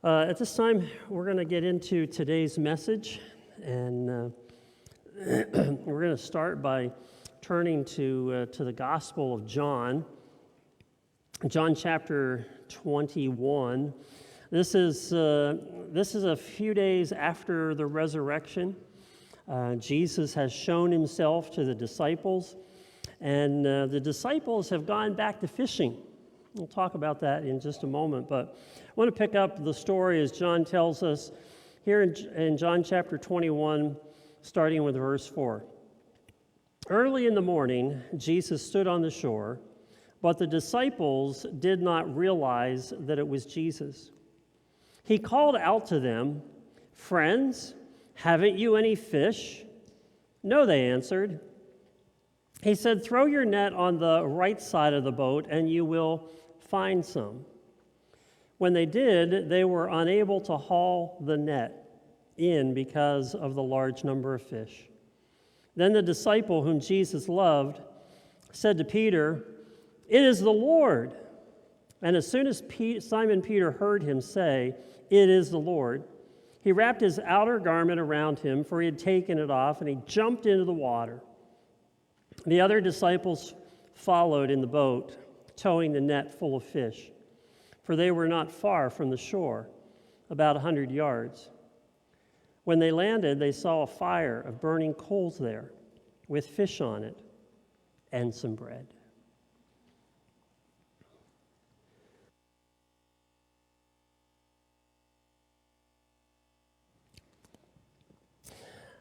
At this time, we're going to get into today's message, and we're going to start by turning to the Gospel of John, John chapter 21. This is a few days after the resurrection. Jesus has shown himself to the disciples, and the disciples have gone back to fishing. We'll talk about that in just a moment, but I want to pick up the story as John tells us here in John chapter 21, starting with verse 4. Early in the morning, Jesus stood on the shore, but the disciples did not realize that it was Jesus. He called out to them, "Friends, haven't you any fish?" "No," they answered. He said, "Throw your net on the right side of the boat, and you will find some." When they did, they were unable to haul the net in because of the large number of fish. Then the disciple whom Jesus loved said to Peter, "It is the Lord." And as soon as Simon Peter heard him say, "It is the Lord," he wrapped his outer garment around him, for he had taken it off, and he jumped into the water. The other disciples followed in the boat, towing the net full of fish, for they were not far from the shore, about 100 yards. When they landed, they saw a fire of burning coals there, with fish on it and some bread.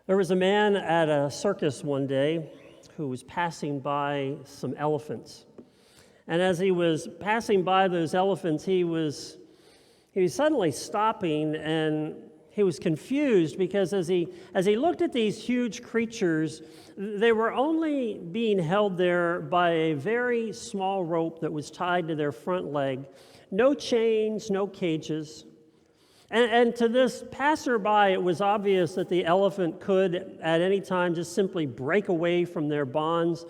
There was a man at a circus one day who was passing by some elephants. And as he was passing by those elephants, he was suddenly stopping, and he was confused because as he looked at these huge creatures, they were only being held there by a very small rope that was tied to their front leg. No chains, no cages. And to this passerby, it was obvious that the elephant could, at any time, just simply break away from their bonds.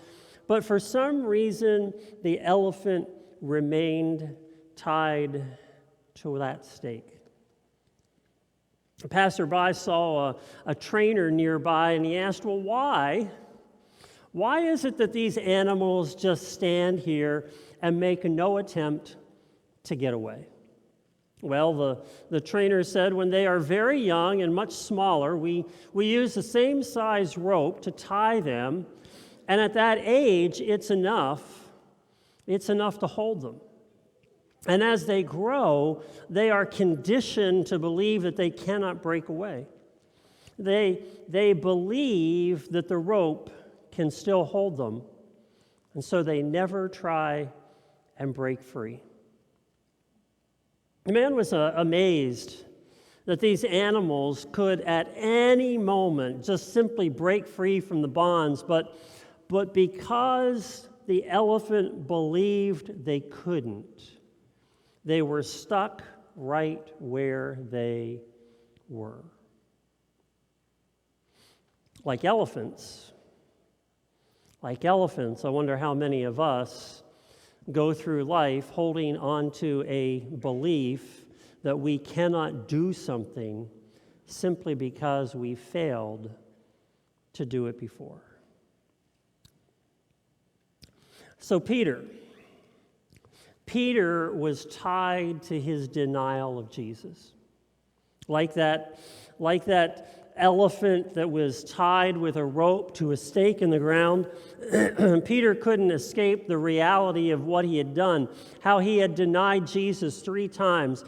But for some reason, the elephant remained tied to that stake. A passerby saw a trainer nearby, and he asked, "Well, why? Why is it that these animals just stand here and make no attempt to get away?" Well, the trainer said, "When they are very young and much smaller, we use the same size rope to tie them, and at that age, it's enough to hold them. And as they grow, they are conditioned to believe that they cannot break away. They believe that the rope can still hold them, and so they never try and break free." The man was amazed that these animals could at any moment just simply break free from the bonds, but because the elephant believed they couldn't, they were stuck right where they were. Like elephants, I wonder how many of us go through life holding on to a belief that we cannot do something simply because we failed to do it before. So Peter was tied to his denial of Jesus. Like that elephant that was tied with a rope to a stake in the ground, Peter couldn't escape the reality of what he had done, how he had denied Jesus 3 times.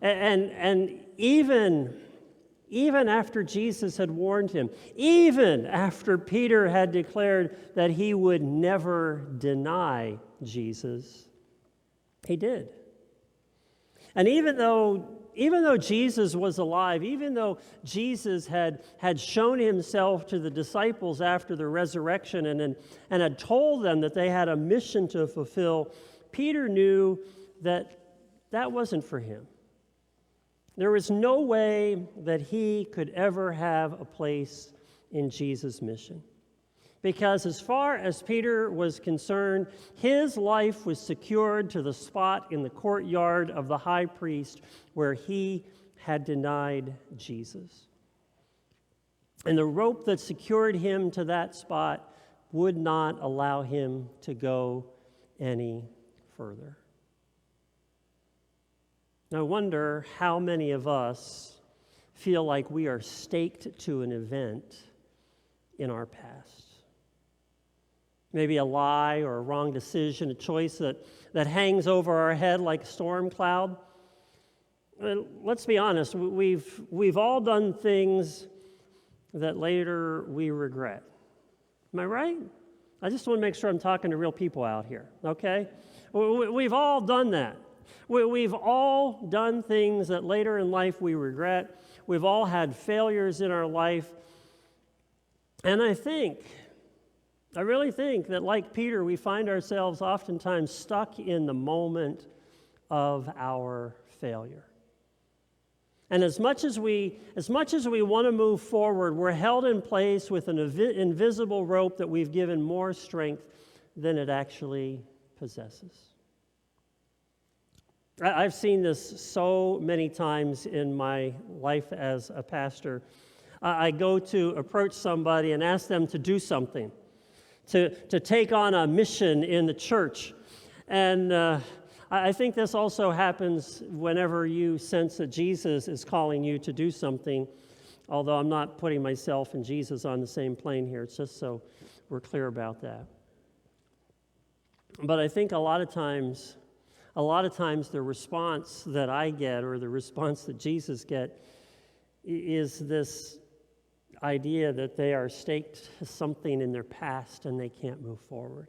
And even after Jesus had warned him, even after Peter had declared that he would never deny Jesus, he did. And even though Jesus was alive, even though Jesus had shown himself to the disciples after the resurrection and had told them that they had a mission to fulfill, Peter knew that wasn't for him. There was no way that he could ever have a place in Jesus' mission. Because as far as Peter was concerned, his life was secured to the spot in the courtyard of the high priest where he had denied Jesus. And the rope that secured him to that spot would not allow him to go any further. I wonder how many of us feel like we are staked to an event in our past. Maybe a lie or a wrong decision, a choice that hangs over our head like a storm cloud. Let's be honest, we've all done things that later we regret. Am I right? I just want to make sure I'm talking to real people out here, okay? We've all done that. We've all done things that later in life we regret. We've all had failures in our life. And I really think that like Peter, we find ourselves oftentimes stuck in the moment of our failure. And as much as we want to move forward, we're held in place with an invisible rope that we've given more strength than it actually possesses. I've seen this so many times in my life as a pastor. I go to approach somebody and ask them to do something, to take on a mission in the church. And I think this also happens whenever you sense that Jesus is calling you to do something, although I'm not putting myself and Jesus on the same plane here. It's just so we're clear about that. But I think a lot of times the response that I get or the response that Jesus gets is this idea that they are staked to something in their past and they can't move forward.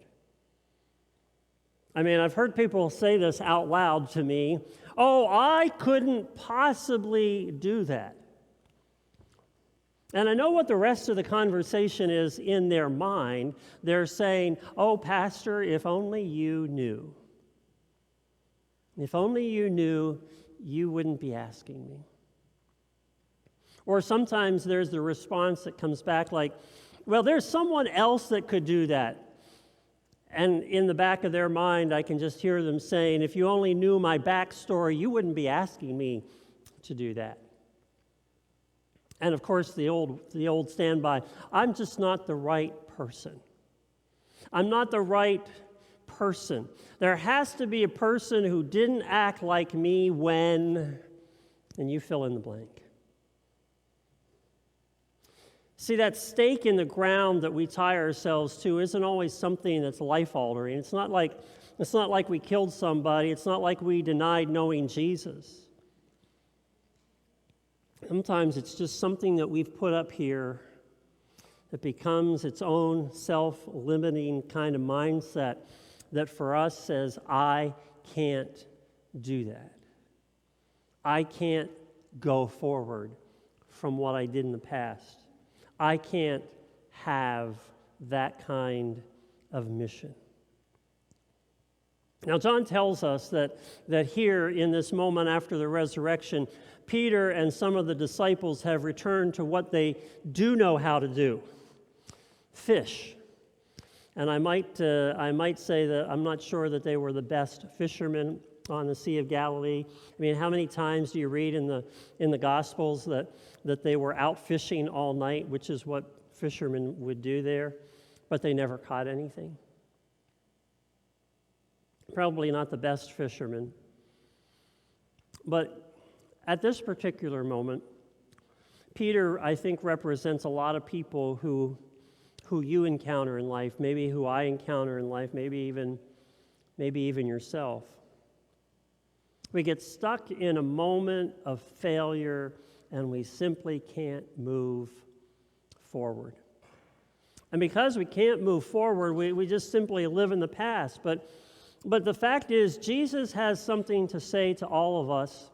I mean, I've heard people say this out loud to me. Oh, I couldn't possibly do that. And I know what the rest of the conversation is in their mind. They're saying, oh, Pastor, if only you knew. If only you knew, you wouldn't be asking me. Or sometimes there's the response that comes back like, well, there's someone else that could do that. And in the back of their mind, I can just hear them saying, if you only knew my backstory, you wouldn't be asking me to do that. And of course, the old standby, I'm just not the right person. I'm not the right person. There has to be a person who didn't act like me when, and you fill in the blank. See, that stake in the ground that we tie ourselves to isn't always something that's life-altering. It's not like we killed somebody. It's not like we denied knowing Jesus. Sometimes it's just something that we've put up here that becomes its own self-limiting kind of mindset that for us says, I can't do that. I can't go forward from what I did in the past. I can't have that kind of mission. Now, John tells us that here in this moment after the resurrection, Peter and some of the disciples have returned to what they do know how to do, fish. And I might say that I'm not sure that they were the best fishermen on the Sea of Galilee. I mean, how many times do you read in the Gospels that they were out fishing all night, which is what fishermen would do there, but they never caught anything? Probably not the best fishermen. But at this particular moment, Peter, I think, represents a lot of people who you encounter in life, maybe who I encounter in life, maybe even yourself. We get stuck in a moment of failure and we simply can't move forward. And because we can't move forward, we just simply live in the past. But the fact is, Jesus has something to say to all of us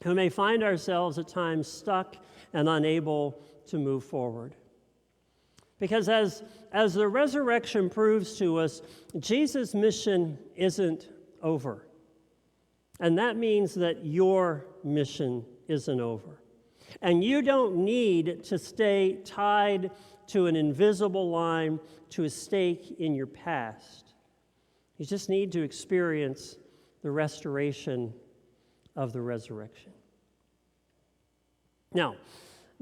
who may find ourselves at times stuck and unable to move forward. Because as the resurrection proves to us, Jesus' mission isn't over. And that means that your mission isn't over. And you don't need to stay tied to an invisible line, to a stake in your past. You just need to experience the restoration of the resurrection. Now,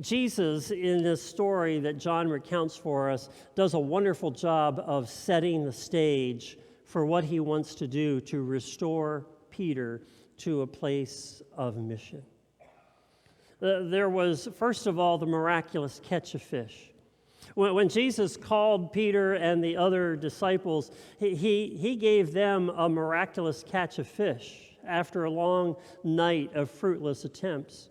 Jesus, in this story that John recounts for us, does a wonderful job of setting the stage for what he wants to do to restore Peter to a place of mission. There was, first of all, the miraculous catch of fish. When Jesus called Peter and the other disciples, he gave them a miraculous catch of fish after a long night of fruitless attempts.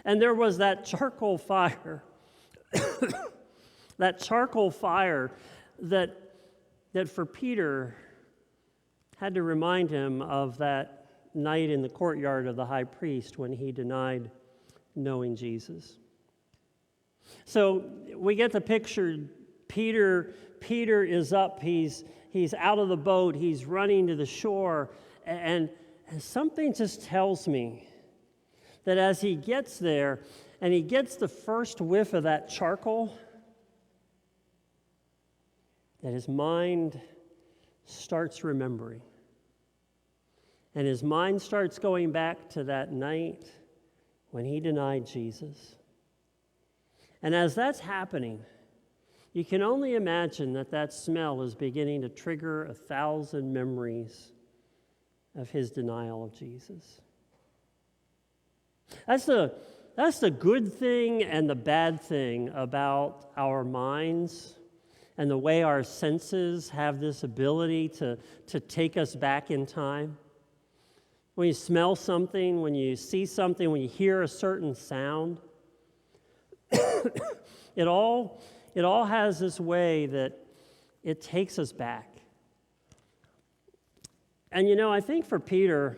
And there was that charcoal fire, that for Peter had to remind him of that night in the courtyard of the high priest when he denied knowing Jesus. So we get the picture. Peter is up. He's out of the boat. He's running to the shore, and something just tells me that as he gets there and he gets the first whiff of that charcoal, that his mind starts remembering. And his mind starts going back to that night when he denied Jesus. And as that's happening, you can only imagine that smell is beginning to trigger 1,000 memories of his denial of Jesus. That's the good thing and the bad thing about our minds and the way our senses have this ability to take us back in time. When you smell something, when you see something, when you hear a certain sound, it all has this way that it takes us back. And I think for Peter,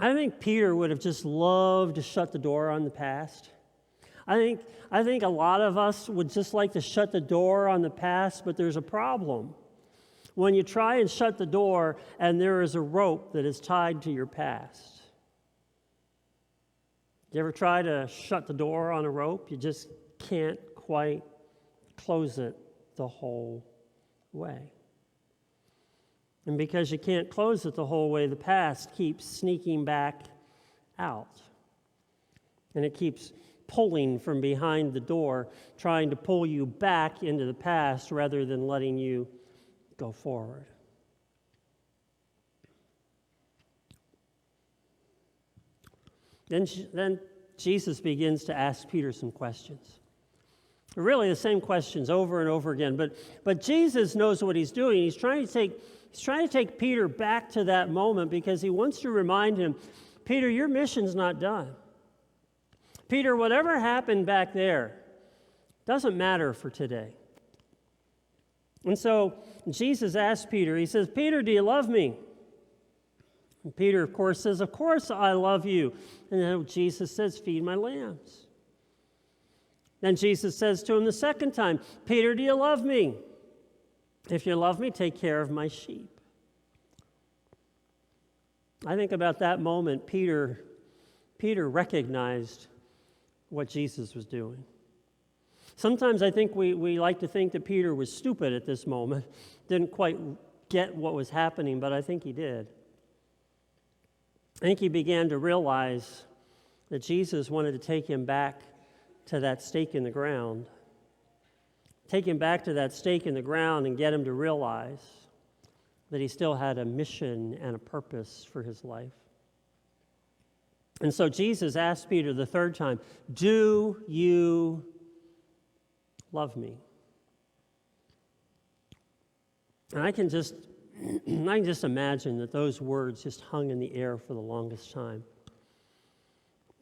would have just loved to shut the door on the past. I think a lot of us would just like to shut the door on the past, but there's a problem. When you try and shut the door and there is a rope that is tied to your past. You ever try to shut the door on a rope? You just can't quite close it the whole way. And because you can't close it the whole way, the past keeps sneaking back out. And it keeps pulling from behind the door, trying to pull you back into the past rather than letting you go forward. Then Jesus begins to ask Peter some questions. Really the same questions over and over again. But Jesus knows what he's doing. He's trying to take Peter back to that moment because he wants to remind him, Peter, your mission's not done. Peter, whatever happened back there doesn't matter for today. And so Jesus asked Peter, he says, Peter, do you love me? And Peter, of course, says, of course I love you. And then Jesus says, feed my lambs. Then Jesus says to him the second time, Peter, do you love me? If you love me, take care of my sheep. I think about that moment, Peter recognized what Jesus was doing. Sometimes I think we like to think that Peter was stupid at this moment, didn't quite get what was happening, but I think he did. I think he began to realize that Jesus wanted to take him back to that stake in the ground. Take him back to that stake in the ground and get him to realize that he still had a mission and a purpose for his life. And so Jesus asked Peter the third time, do you love me? And I can just imagine that those words just hung in the air for the longest time.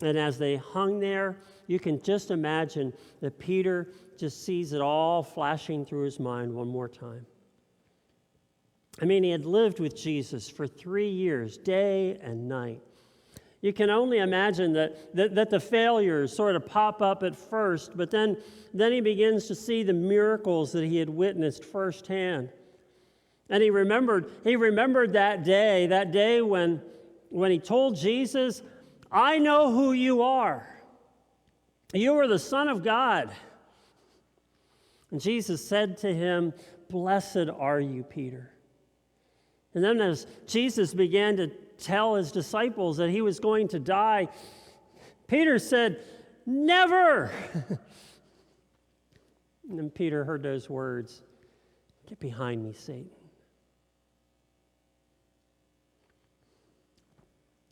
And as they hung there, you can just imagine that Peter just sees it all flashing through his mind one more time. I mean, he had lived with Jesus for 3 years, day and night. You can only imagine that the failures sort of pop up at first, but then he begins to see the miracles that he had witnessed firsthand. And he remembered that day when he told Jesus, I know who you are. You are the Son of God. And Jesus said to him, blessed are you, Peter. And then as Jesus began to tell his disciples that he was going to die Peter said, "Never." And then Peter heard those words, "Get behind me, Satan."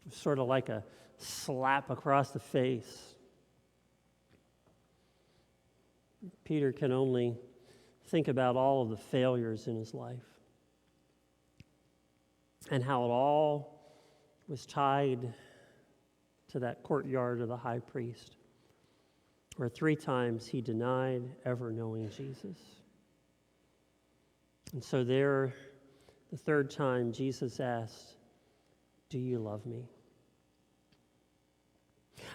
It was sort of like a slap across the face. Peter can only think about all of the failures in his life and how it all was tied to that courtyard of the high priest, where 3 times he denied ever knowing Jesus. And so there, the 3rd time, Jesus asked, "Do you love me?"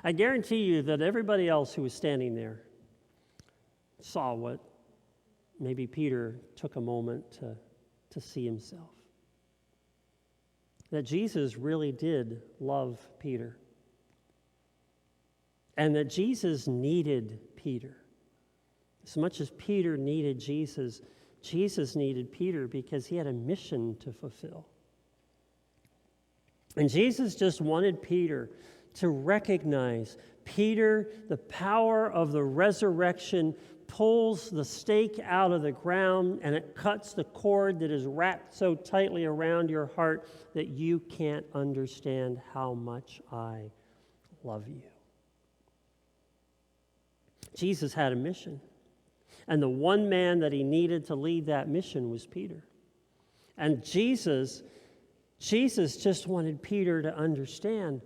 I guarantee you that everybody else who was standing there saw what maybe Peter took a moment to see himself. That Jesus really did love Peter. And that Jesus needed Peter. As much as Peter needed Jesus, Jesus needed Peter because he had a mission to fulfill. And Jesus just wanted Peter to recognize, Peter, the power of the resurrection pulls the stake out of the ground and it cuts the cord that is wrapped so tightly around your heart that you can't understand how much I love you. Jesus had a mission. And the one man that he needed to lead that mission was Peter. And Jesus just wanted Peter to understand,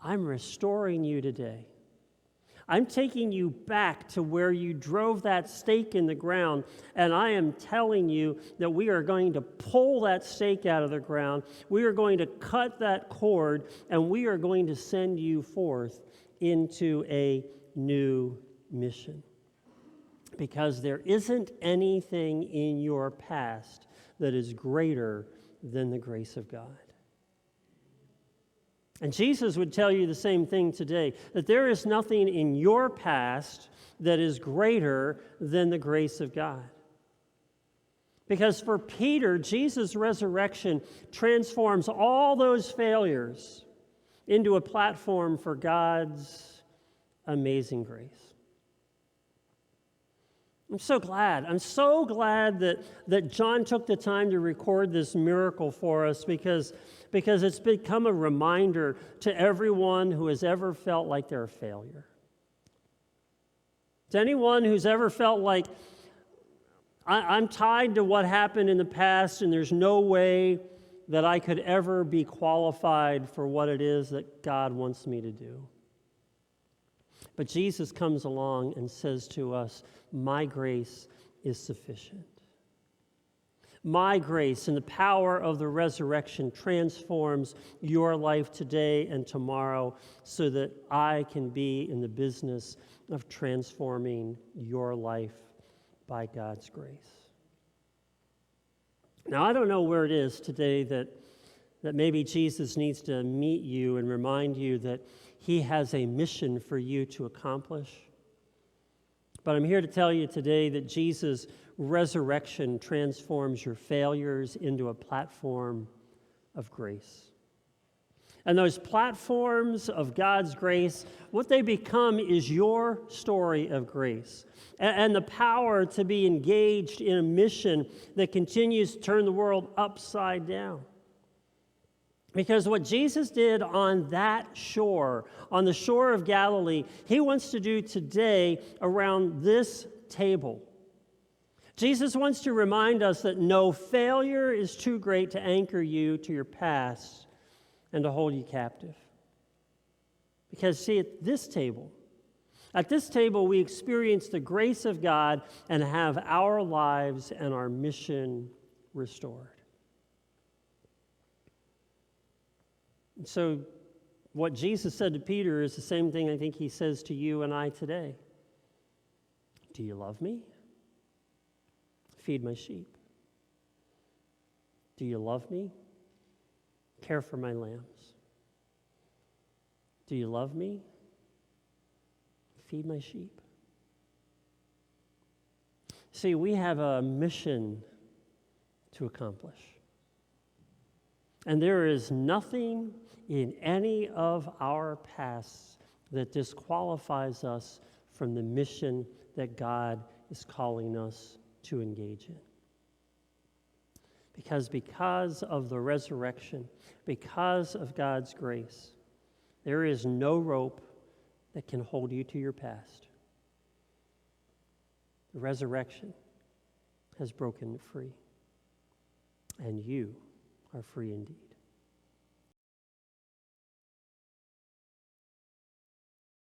I'm restoring you today. I'm taking you back to where you drove that stake in the ground, and I am telling you that we are going to pull that stake out of the ground. We are going to cut that cord, and we are going to send you forth into a new mission. Because there isn't anything in your past that is greater than the grace of God. And Jesus would tell you the same thing today, that there is nothing in your past that is greater than the grace of God. Because for Peter, Jesus' resurrection transforms all those failures into a platform for God's amazing grace. I'm so glad that John took the time to record this miracle for us because it's become a reminder to everyone who has ever felt like they're a failure. To anyone who's ever felt like, I'm tied to what happened in the past and there's no way that I could ever be qualified for what it is that God wants me to do. But Jesus comes along and says to us, my grace is sufficient. My grace and the power of the resurrection transforms your life today and tomorrow so that I can be in the business of transforming your life by God's grace. Now, I don't know where it is today that maybe Jesus needs to meet you and remind you that he has a mission for you to accomplish. But I'm here to tell you today that Jesus' resurrection transforms your failures into a platform of grace. And those platforms of God's grace, what they become is your story of grace and the power to be engaged in a mission that continues to turn the world upside down. Because what Jesus did on that shore, on the shore of Galilee, he wants to do today around this table. Jesus wants to remind us that no failure is too great to anchor you to your past and to hold you captive. Because see, at this table we experience the grace of God and have our lives and our mission restored. So what Jesus said to Peter is the same thing I think he says to you and I today. Do you love me? Feed my sheep. Do you love me? Care for my lambs. Do you love me? Feed my sheep. See, we have a mission to accomplish. And there is nothing in any of our pasts that disqualifies us from the mission that God is calling us to engage in. Because of the resurrection, because of God's grace, there is no rope that can hold you to your past. The resurrection has broken it free, and you are free indeed.